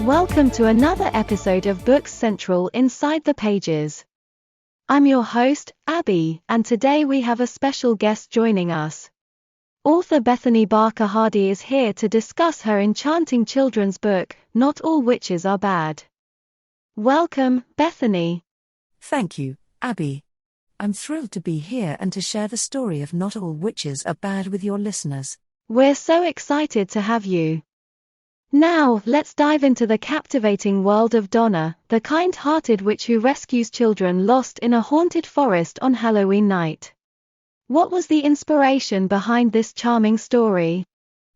Welcome to another episode of Books Central Inside the Pages. I'm your host, Abbie, and today we have a special guest joining us. Author Bethanie Barker Hardy is here to discuss her enchanting children's book, Not All Witches Are Bad. Welcome, Bethanie. Thank you, Abbie. I'm thrilled to be here and to share the story of Not All Witches Are Bad with your listeners. We're so excited to have you. Now, let's dive into the captivating world of Donna, the kind-hearted witch who rescues children lost in a haunted forest on Halloween night. What was the inspiration behind this charming story?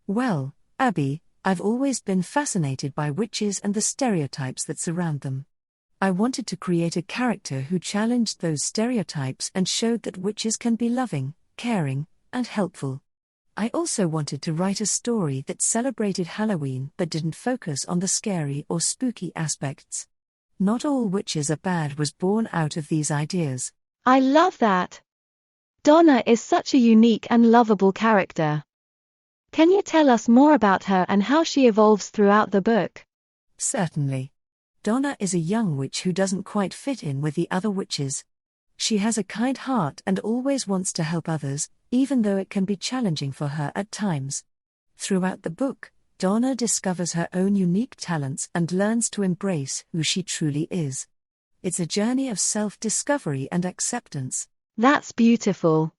Well, Abbie, I've always been fascinated by witches and the stereotypes that surround them. I wanted to create a character who challenged those stereotypes and showed that witches can be loving, caring, and helpful. I also wanted to write a story that celebrated Halloween but didn't focus on the scary or spooky aspects. Not All Witches Are Bad was born out of these ideas. I love that. Donna is such a unique and lovable character. Can you tell us more about her and how she evolves throughout the book? Certainly. Donna is a young witch who doesn't quite fit in with the other witches. She has a kind heart and always wants to help others, even though it can be challenging for her at times. Throughout the book, Donna discovers her own unique talents and learns to embrace who she truly is. It's a journey of self-discovery and acceptance. That's beautiful.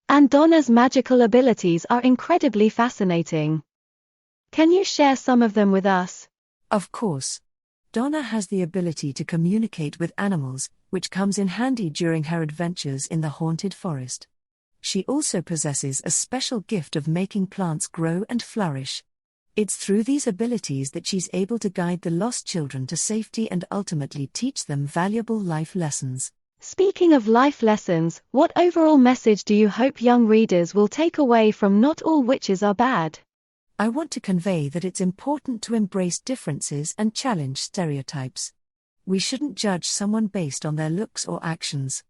And Donna's magical abilities are incredibly fascinating. Can you share some of them with us? Of course. Donna has the ability to communicate with animals, which comes in handy during her adventures in the haunted forest. She also possesses a special gift of making plants grow and flourish. It's through these abilities that she's able to guide the lost children to safety and ultimately teach them valuable life lessons. Speaking of life lessons, what overall message do you hope young readers will take away from Not All Witches Are Bad? I want to convey that it's important to embrace differences and challenge stereotypes. We shouldn't judge someone based on their looks or actions.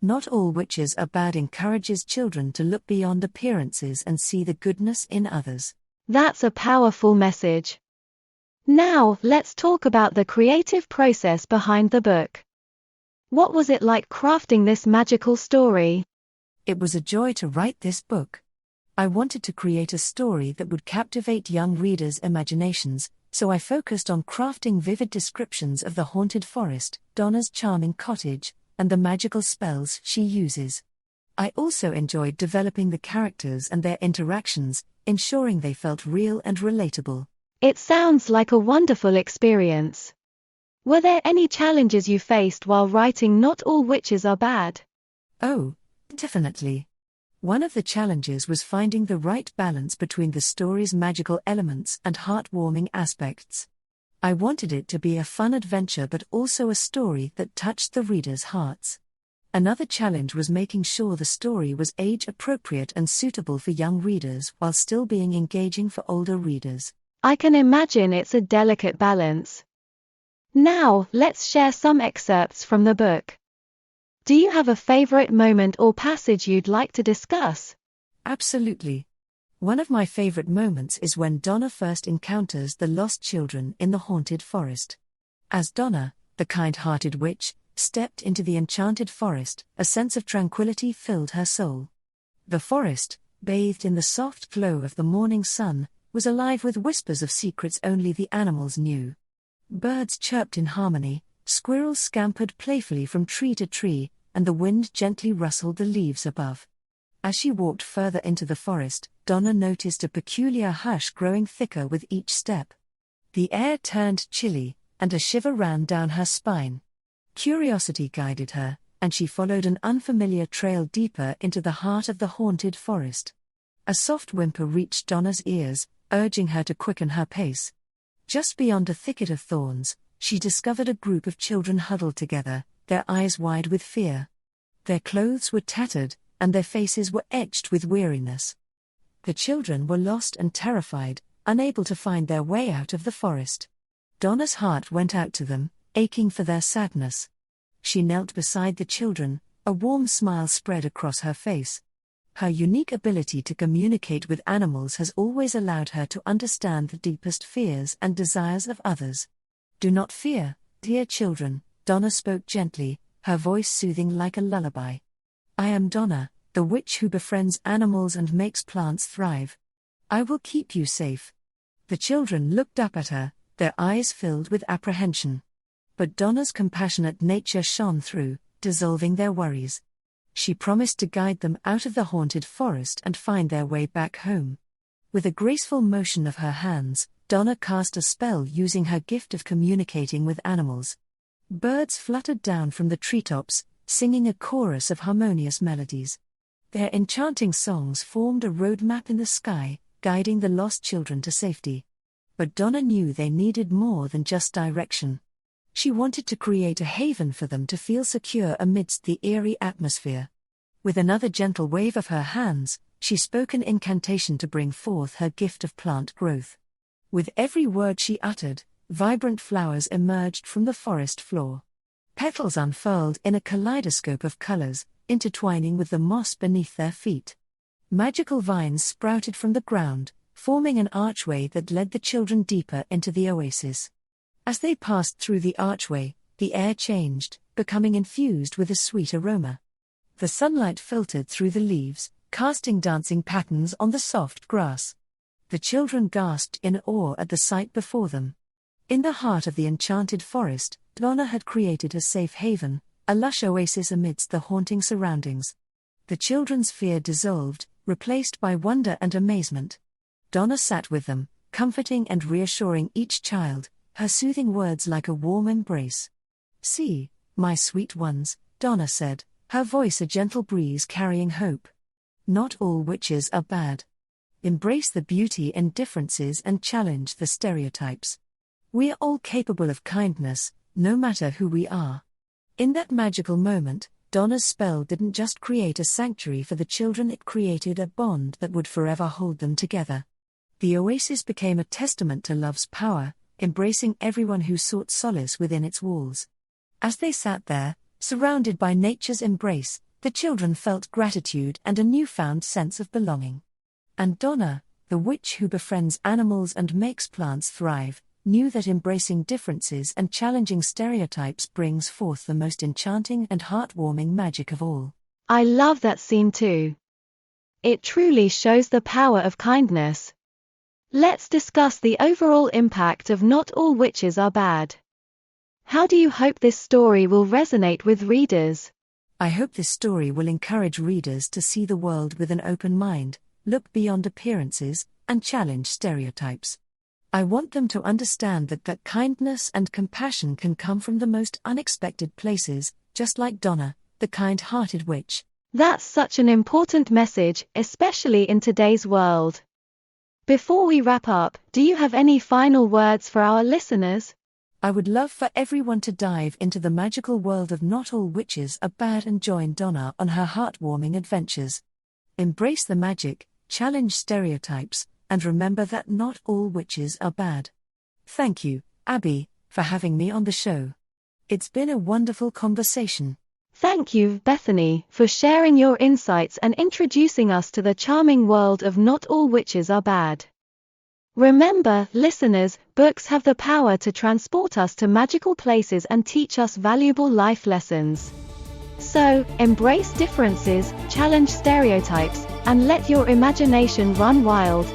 Not All Witches Are Bad encourages children to look beyond appearances and see the goodness in others. That's a powerful message. Now, let's talk about the creative process behind the book. What was it like crafting this magical story? It was a joy to write this book. I wanted to create a story that would captivate young readers' imaginations, so I focused on crafting vivid descriptions of the haunted forest, Donna's charming cottage, and the magical spells she uses. I also enjoyed developing the characters and their interactions, ensuring they felt real and relatable. It sounds like a wonderful experience. Were there any challenges you faced while writing Not All Witches Are Bad? Oh, definitely. One of the challenges was finding the right balance between the story's magical elements and heartwarming aspects. I wanted it to be a fun adventure but also a story that touched the readers' hearts. Another challenge was making sure the story was age-appropriate and suitable for young readers while still being engaging for older readers. I can imagine it's a delicate balance. Now, let's share some excerpts from the book. Do you have a favorite moment or passage you'd like to discuss? Absolutely. One of my favorite moments is when Donna first encounters the lost children in the haunted forest. As Donna, the kind-hearted witch, stepped into the enchanted forest, a sense of tranquility filled her soul. The forest, bathed in the soft glow of the morning sun, was alive with whispers of secrets only the animals knew. Birds chirped in harmony, squirrels scampered playfully from tree to tree, and the wind gently rustled the leaves above. As she walked further into the forest, Donna noticed a peculiar hush growing thicker with each step. The air turned chilly, and a shiver ran down her spine. Curiosity guided her, and she followed an unfamiliar trail deeper into the heart of the haunted forest. A soft whimper reached Donna's ears, urging her to quicken her pace. Just beyond a thicket of thorns, she discovered a group of children huddled together, their eyes wide with fear. Their clothes were tattered, and their faces were etched with weariness. The children were lost and terrified, unable to find their way out of the forest. Donna's heart went out to them, aching for their sadness. She knelt beside the children, a warm smile spread across her face. Her unique ability to communicate with animals has always allowed her to understand the deepest fears and desires of others. "Do not fear, dear children," Donna spoke gently, her voice soothing like a lullaby. "I am Donna, the witch who befriends animals and makes plants thrive. I will keep you safe." The children looked up at her, their eyes filled with apprehension. But Donna's compassionate nature shone through, dissolving their worries. She promised to guide them out of the haunted forest and find their way back home. With a graceful motion of her hands, Donna cast a spell using her gift of communicating with animals. Birds fluttered down from the treetops, singing a chorus of harmonious melodies. Their enchanting songs formed a roadmap in the sky, guiding the lost children to safety. But Donna knew they needed more than just direction. She wanted to create a haven for them to feel secure amidst the eerie atmosphere. With another gentle wave of her hands, she spoke an incantation to bring forth her gift of plant growth. With every word she uttered, vibrant flowers emerged from the forest floor. Petals unfurled in a kaleidoscope of colors, intertwining with the moss beneath their feet. Magical vines sprouted from the ground, forming an archway that led the children deeper into the oasis. As they passed through the archway, the air changed, becoming infused with a sweet aroma. The sunlight filtered through the leaves, casting dancing patterns on the soft grass. The children gasped in awe at the sight before them. In the heart of the enchanted forest, Donna had created a safe haven, a lush oasis amidst the haunting surroundings. The children's fear dissolved, replaced by wonder and amazement. Donna sat with them, comforting and reassuring each child, her soothing words like a warm embrace. "See, my sweet ones," Donna said, her voice a gentle breeze carrying hope. "Not all witches are bad. Embrace the beauty in differences and challenge the stereotypes. We are all capable of kindness, no matter who we are." In that magical moment, Donna's spell didn't just create a sanctuary for the children, it created a bond that would forever hold them together. The oasis became a testament to love's power, embracing everyone who sought solace within its walls. As they sat there, surrounded by nature's embrace, the children felt gratitude and a newfound sense of belonging. And Donna, the witch who befriends animals and makes plants thrive, knew that embracing differences and challenging stereotypes brings forth the most enchanting and heartwarming magic of all. I love that scene too. It truly shows the power of kindness. Let's discuss the overall impact of Not All Witches Are Bad. How do you hope this story will resonate with readers? I hope this story will encourage readers to see the world with an open mind, look beyond appearances, and challenge stereotypes. I want them to understand that kindness and compassion can come from the most unexpected places, just like Donna, the kind-hearted witch. That's such an important message, especially in today's world. Before we wrap up, do you have any final words for our listeners? I would love for everyone to dive into the magical world of Not All Witches Are Bad and join Donna on her heartwarming adventures. Embrace the magic, challenge stereotypes, and remember that not all witches are bad. Thank you, Abbie, for having me on the show. It's been a wonderful conversation. Thank you, Bethanie, for sharing your insights and introducing us to the charming world of Not All Witches Are Bad. Remember, listeners, books have the power to transport us to magical places and teach us valuable life lessons. So, embrace differences, challenge stereotypes, and let your imagination run wild.